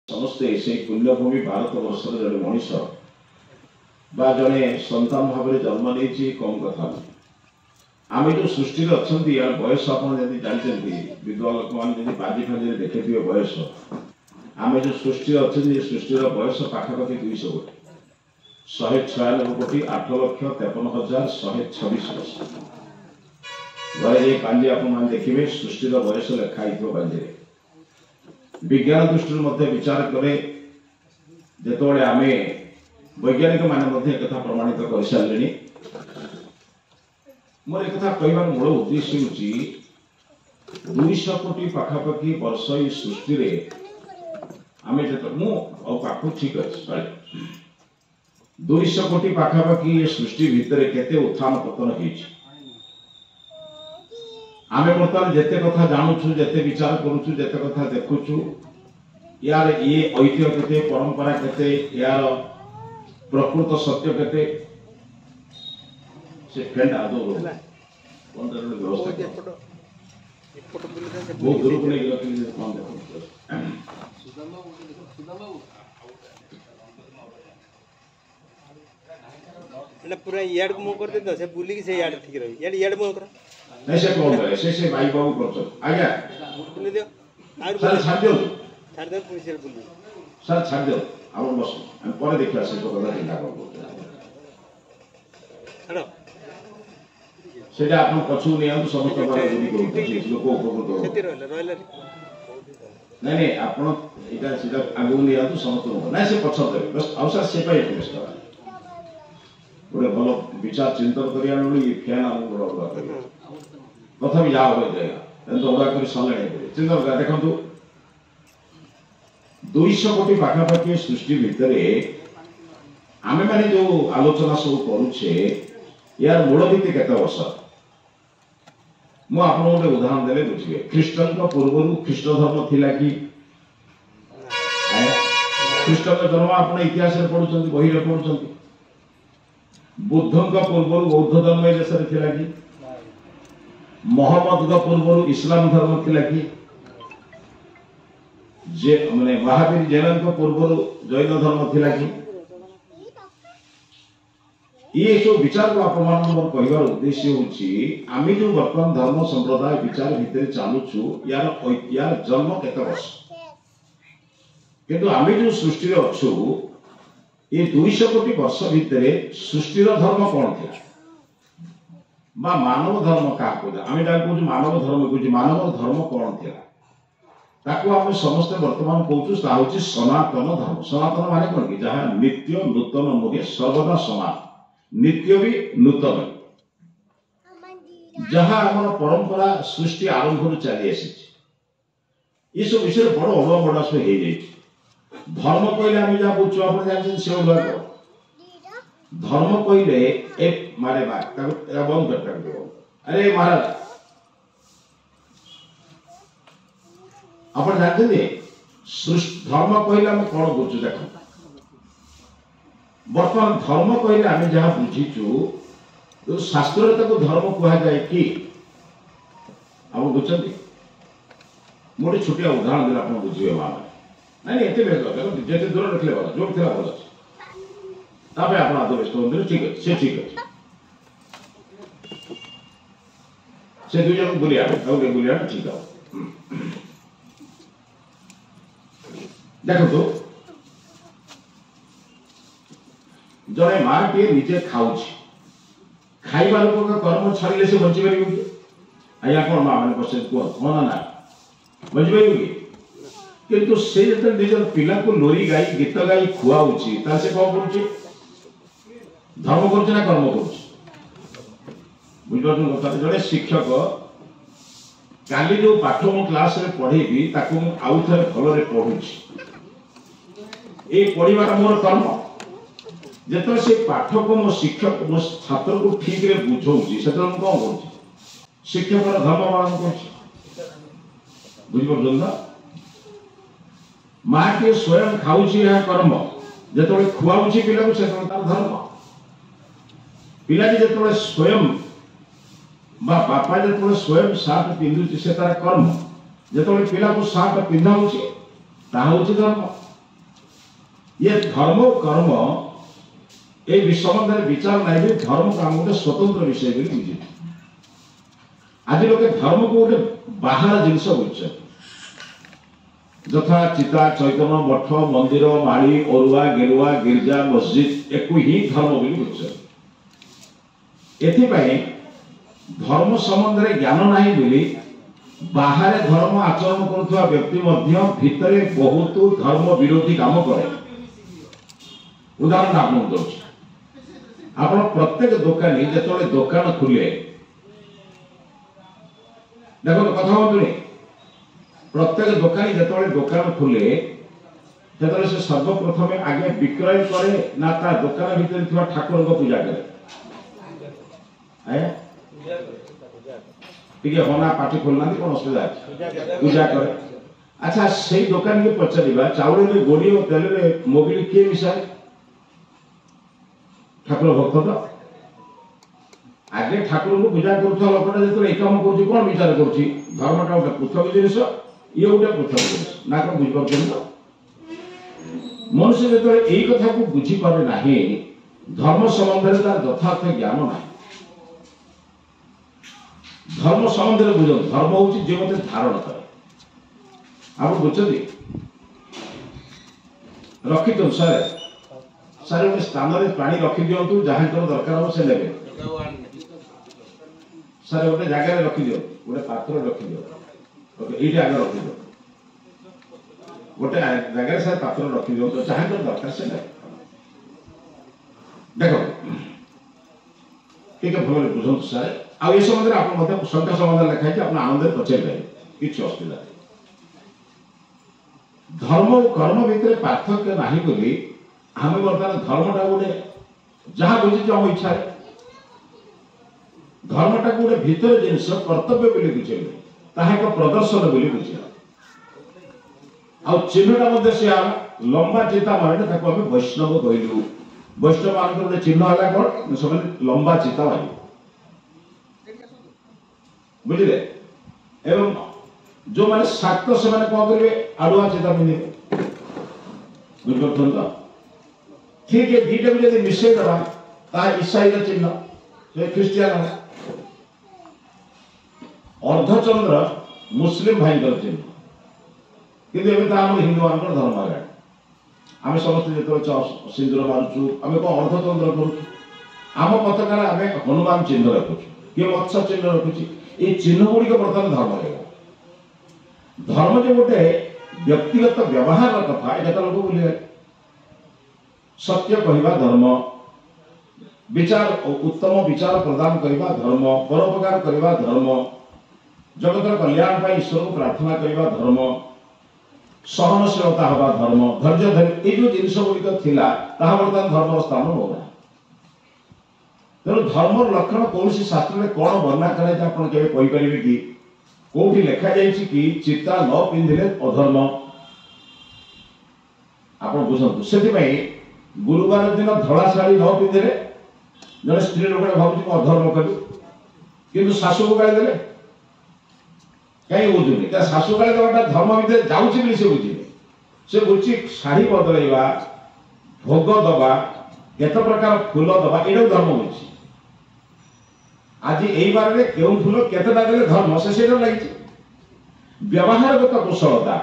समस्ते से पुण्यभूमि भारत वर्ष जड़े मनीष बा जड़े सन्तान भाव में जन्म नहीं कम कथा आम जो सृष्टि अच्छा यार बयस आप जानते विधवा लोक मैंने बाजी फाजी देखे बयस आम जो सृष्टि अच्छा सृष्टिर बयस पाखापाखि 200 कोटी 196 कोटी 8,53,126 वर्ष घरे पांजे आप देखिए सृष्टिर बयस लेखाई पांजे विज्ञान दृष्टि विचार करे जिते आम वैज्ञानिक माने कथा प्रमाणित कर सारे मोर एक कहबार मूल उद्देश्य हूँ 200 कोटी पाखापाखि वर्ष सृष्टि आम जो पाख ठीक अच्छे 200 कोटी पाखापाखि सृष्टि भितर केते उत्थान पतन आम बर्तमान जिते कथा जानूँ जिते विचार करुचु जिते कथा देखुचु यार ये ऐतिह्य केते परंपरा केते यार प्रकृत सत्य केते से फ्रेंड आदो व्यवस्था बहुत दूर को नहीं पूरा यार्ड को मुंह कर देता से बुली की से यार्ड ठीक रही यार्ड यार्ड मुंह कर नहीं से कौन करे से भाई बाबू करछो आज्ञा बुली दियो आर सर छाड़ दो पुलिस बुली सर छाड़ दो हम बस हम परे देखिया से तो कथा चिंता करबो हेलो सेटा आपन पछु नै हम समस्त बारे बुली करू लोक उपकृत सेति रहले नहीं नहीं आपन एटा सीधा आगु नै आतु समस्त नै से पछ दे बस अवसर से पाई व्यस्त गोटे भल विचार चिंतन करिया ये फैन आम बड़ा तथा या हो जाएगा अगुआ कर सरले चिंतन कर देखो 200 कोटी पाखापाखि सृष्टि भितर आम मैंने जो आलोचना सब करुचे यार मूल भित्ति केते वर्ष मुझे गोटे उदाहरण देले बुझे ख्रीष्टन पूर्व ख्रीष्ट धर्म थिला कि ख्रीष्टन धर्म आप इतिहास पढ़ुं बही पढ़ुं बुद्ध पूर्व बौद्ध धर्म ए देश थिला कि मोहम्मद पूर्व इस्लाम धर्म थिला कि जे माने महावीर जैन पूर्व जैन धर्म थिला कि ये सब विचार को आप कहबार उद्देश्य हूँ आम जो वर्तमान धर्म संप्रदाय विचार भितर चलुचु यार जन्म केते वर्ष किंतु आम जो सृष्टि अच्छु ये 200 कोटी वर्ष भितर सृष्टिर धर्म कौन था मानव धर्म क्या आम जहाँ कह मानव धर्म कह मानव धर्म कौन था ताको आम समस्ते वर्तमान कहूँ सनातन धर्म सनातन माने कौन कि जहाँ नित्य नूतन नुहे सर्वदा समान नित्य भी नूतन जहाँ आम परंपरा सृष्टि आरंभ चली आसी ये सब विषय बड़ अड़ुआ बड़ा सब हो जाए धर्म कहले आम जहाँ बुझु आप जानते से धर्म कहले एक मारे बंद कर अरे महाराज आप जानते धर्म कहले आम कौन बुझु देख बर्तमान धर्म कहले आम जहाँ बुझीचु शास्त्र धर्म कह जाए कि आप बुझे मोटे छोटिया उदाहरण देना आप बुझे माँ नहीं एते जिते दूर रखले भल जो थी भल अच्छे आप आदो व्यस्त हूँ ठीक अच्छे से ठीक अच्छे से 2 जन बुलिया बुलिया ठीक है देखो तो जड़े माँ टे निजे खाऊ खाइबा लोक कर्म छाड़े से बची पार कि आज्ञा कौन माँ मैंने क्वेश्चन कह हाँ ना बची पार कि किंतु से जो निजर पिला को लोरी गाई गीत गाई खुआऊँ से कौन कर धर्म कर कर्म कर जड़े शिक्षक काली जो पाठ मु क्लास रे पढ़ेबी ताकू आउ थे भल पढ़ू ये पढ़ार मोर कर्म जो से पाठ को मो शिक्षक मो छात्र को ठीक रे बुझाऊँगी से कौन कर शिक्षक धर्म पालन कर बुझिपार ना माँ टे स्वयं खाऊ कर्म जो खुआऊ पिला को तार धर्म पिलाटी जो स्वयं बापा जो स्वयं सार्ट पिंधुची से तार कर्म जो पिला को सार्ट पिंधा धर्म ये धर्म और कर्म ये संबंध में विचार नहीं भी धर्म को आम गोटे स्वतंत्र विषय बुझे आज लोग धर्म को गोटे बाहर जिनस बुझे यथा चिता चैतन्य मठ मंदिर माड़ी अरुआ गेरुआ गिरजा मस्जिद एक ही धर्म बुझे एथिपाई धर्म संबंध में ज्ञान नहीं बोली बाहर धर्म आचरण करुवा व्यक्ति मध्य भितर बहुत धर्म विरोधी काम करे उदाहरण आपको दूसरी आप प्रत्येक दुकानी जो दुकान खुले देखो कथा बंधुनी प्रत्येक दुकानी जो दुकान खुले से सर्वप्रथम आगे विक्रय करे ना ता दुकान भीतर ठाकुर को पूजा करे ठीक है होना पार्टी खोलना कौन असुविधा पूजा करे अच्छा से दुकान के पचार चाउल गोड़ी और तेल मोबिल किए मिसाए ठाकुर भक्त तो आगे ठाकुर को पूजा करुवा लोकटा जो ये कम कर कौन विचार करुच्ची धर्मटा गोटे पृथक जिनिस ये गोटे पृथक जिनिस ना कौन बुझीपार तो मनुष्य जो यही कथा को बुझीपारे ना धर्म संबंध में तार यथार्थ ज्ञान ना धर्म संबंध में बुझ धर्म हूँ जो मत धारण करे आप बुझे रखी तो सारे सारे गोटे स्थान में पानी रखी दिंतु जहाँ दरकार हम से लेवे सारे गोटे जगह रखी दियो गोटे पात्र रखी दियो ये आगे रखी दियो गोटे जगह सारे पात्र रखी दिंतु जहाँ दरकार से ले देख ठीक है भले बुझु सारे आ संबंध में आप शंका संबंध लिखाई आप आनंद पचारे किसी असुविधा धर्म और कर्म भितर पार्थक्य ना बोली आम बर्तमान धर्मटा गोटे जहाँ बुझे आम इच्छा धर्मटा गोटे भीतर जिनस कर्तव्य बोली बुझे एक प्रदर्शन बोली बुझे आ चिन्हटा से लंबा चिता मारे आम वैष्णव कहलु वैष्णव मान गोटे चिन्ह है कौन सब लंबा चिता मारे बुझे एवं जो मैंने शाक्त से कौन करेंगे आड़ुआ चिता पिंधे बुझे तो ठीक है दीटा भी जब मिसई दबा ईसाई चिन्ह से ख्रीस्टियान अर्धचंद्र मुस्लिम भाई चिन्ह कि हिंदू मान धर्म है आम समस्त जो सिंदूर मारुचु आम कौन अर्धचंद्र करुचु आम पताकार आम हनुमान चिन्ह रखुचु किए मत्स्य चिन्ह रखुची ये चिन्ह गुड़िक बर्तमान धर्म है धर्म जो गोटे व्यक्तिगत व्यवहार कथा यहाँ लोग बोलिए सत्य कहवा धर्म विचार उत्तम विचार प्रदान करवा धर्म परोपकार करवा धर्म जगतर कल्याण ईश्वर को प्रार्थना करवा धर्म सहनशीलता हवा धर्म धैर्य धैर्य ये जो जिनस गुड़िक थिला बर्तमान धर्म स्थान होगा तेणु धर्म लक्षण कौन शास्त्र में कौन वर्णना कराई आपरे कि कौटी लिखा जाइए कि चिता न पिंधिले अधर्म आप बुझु से गुरुवार दिन धड़ा शाढ़ी न पिंधिले जड़े स्त्री लोक भाव अधर्म करी कि शाशु को गाड़ी देले कहीं बुझुनि शाशु गाड़ी देवाटा धर्म भितर जाऊँगी से बुझे से बुझी शाढ़ी बदलवा भोग दबा केत प्रकार फूल दबा ये धर्म बुझी आज यही बार में क्यों फूल केतटा देले धर्म से लगी व्यवहारगत कुशलता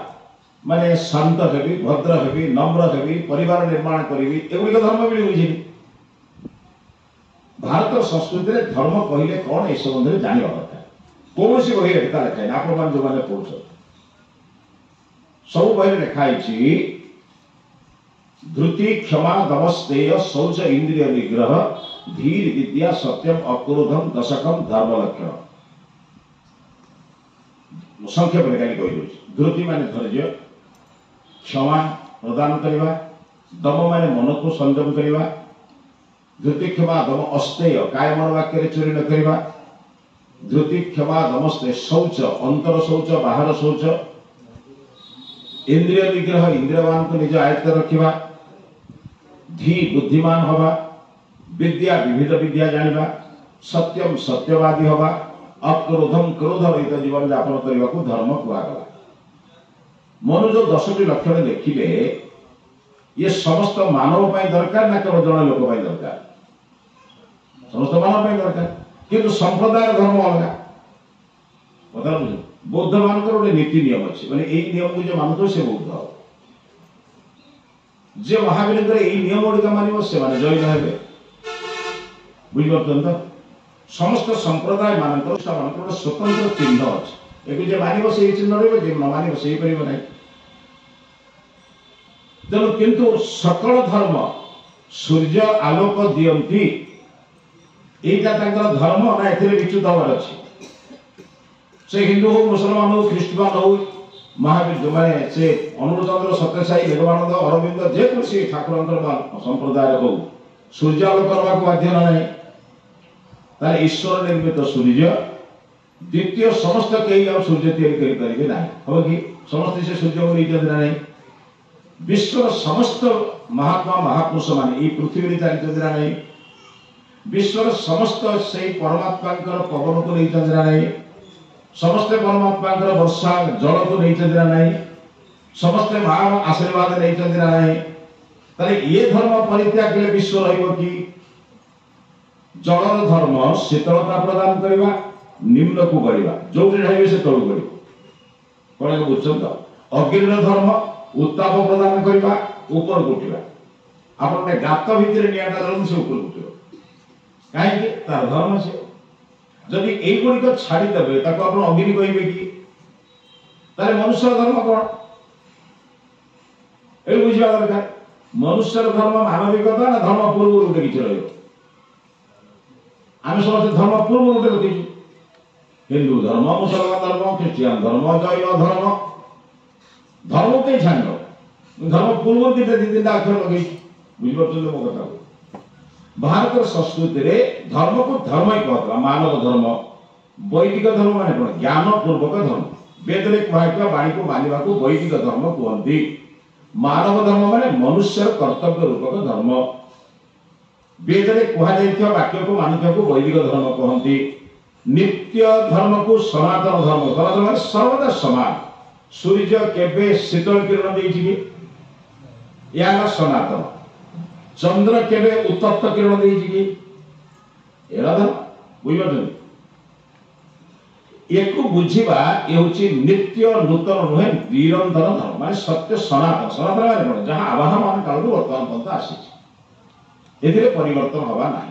माने शांत हेबी भद्र हेबी नम्र हेबी परिवार निर्माण करी एगुड़िक धर्म भी बुझे भारत संस्कृति में धर्म कहले कौन ए संबंध में जानवा दरकार कौन सी बही लिखा लिखाई आप जो मैंने पढ़ुच सब बही लिखाई धृति क्षमा दमस्तेय शौच इंद्रिय निग्रह धीर विद्या सत्यम अक्रोधम दशकम धर्म लक्षण संक्षेप में कही धृति माने धैर्य क्षमा प्रदान करवा दम माने मन को संयम करवा धृति क्षमा दम अस्तेय काय मन वाक्य चोरी न करवा धृति क्षमा दमस्तेय शौच अंतर शौच बाहर शौच इंद्रिय निग्रह इंद्रियवान को निज आयत्त रखा धी बुद्धिमान हवा विद्या विविध विद्या जानिबा सत्यम सत्यवादी हवा अक्रोधम क्रोध रहित जीवन यापन करने को धर्म कहगला मनु जो 10टी लक्षण देखिले ये समस्त मानव पाई दरकार ना केवल जन लोक पाई दरकार समस्त मानव पाई दरकार किंतु संप्रदाय धर्म अलग कथा बुझ बौद्ध मान गोटे नीति नियम अच्छे माने यही नियम को जो मानुथ से बौद्ध जे महावीर यही नियम गुड़िक मान से माने जैन हे बुझिपार तो समस्त संप्रदाय मान गोटे स्वतंत्र चिन्ह अच्छे एक मान से चिन्ह रही न मान से ना तेणु किंतु सकल धर्म सूर्य आलोक दियंती यहीटा धर्म ना ए विच्युत हबार अच्छे से हिंदू हो मुसलमान हो ख्रीष्टान हो महावीर जो मैंने से अनुरूचंद्र सत्यसाई विवेकानंद अरविंद जेकोसी ठाकुर संप्रदाय हो सूर्य आलोक करने बाध्य ना ईश्वर निर्मित सूर्य द्वितीय समस्त कई सूर्य तैयारी ना हम कि समस्त से सूर्य को नहीं ना विश्व समस्त महात्मा महापुरुष माने पृथ्वी चलते ना नहीं विश्व समस्त से परमात्मा पवन को नहीं ना नहीं समस्ते परमात्मा वर्षा जल को नहीं ना नहीं समस्ते मां आशीर्वाद नहीं ना नहीं ताले ये धर्म परित्याग कले विश्व रहिबो कि जलर धर्म शीतलता प्रदान करवा निम्न को करवा जो रहिबे से तळु करिबो कोन बुझछन तो अग्निर धर्म उत्ताप प्रदान करवा ऊपर उठा आपने गात भितर निआटा जल से ऊपर उठो कहीं तार धर्म से जदि युड़िक छाड़देवे आप अग्नि कहे कि मनुष्य धर्म कौन ये बुझा दरकार मनुष्य धर्म मानविकता ना धर्म पूर्व गोटे किसी रही समस्त धर्म पूर्व गोटे रखीचु हिंदू धर्म मुसलमान धर्म ख्रीष्टियान धर्म जैन धर्म धर्म कहीं छाड़ धर्म पूर्व दीटा दी तीन अक्षर लगे बुझे मो कथा भारत संस्कृति रे धर्म को धर्म ही कहता मानव धर्म वैदिक धर्म माने कौन ज्ञान पूर्वक धर्म वेद में कहता वाणी को मानवा को वैदिक धर्म कहते मानव धर्म माने मनुष्य कर्तव्य रूपक धर्म वेद में कह वाक्य को मानुवा को वैदिक धर्म कहते नित्य धर्म को सनातन धर्म सनातन माने सर्वदा समान सूर्य केबे शीतल किरण देछि या सनातन चंद्र केबे उत्तप्त किरण देछि कि एरा धर्म बुझिपारछन एको बुझिबा ए होछि नित्य नूतन नुहे निरंतर धर्म माने सत्य सनातन सनातन माने कोन जहां आवाहमान काल वर्तमान पर्यंत आसी एथिरे परिवर्तन हवा नाही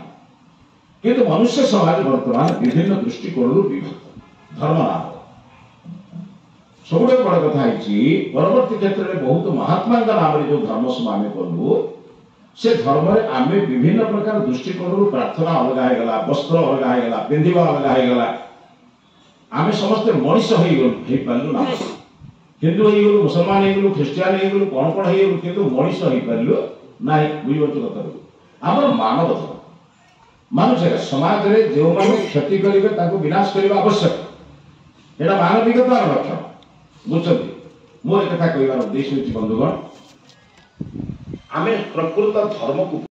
किंतु मनुष्य समाज वर्तमान विभिन्न दृष्टिकोण विभक्त धर्म ना सबुठ बड़ कथा परवर्ती क्षेत्र में बहुत महात्मा नाम जो धर्म सब आम कलु से धर्म में आम विभिन्न प्रकार दृष्टिकोण प्रार्थना अलग होगा वस्त्र अलग होगा पिंधा अलग होगा आम समस्ते मनीष हो ना हिंदू हो मुसलमान हो ख्रीष्टियान हो कौन कौन हो कि मनीष हो पारू ना बुझे कथा आम मानव धर्म मानुष समाज में जो मैंने क्षति करेंगे विनाश करने आवश्यक यहाँ मानविकतार लक्षण बुझे मोर कथा कहबार उद्देश्य बंधुगण आम प्रकृत धर्म को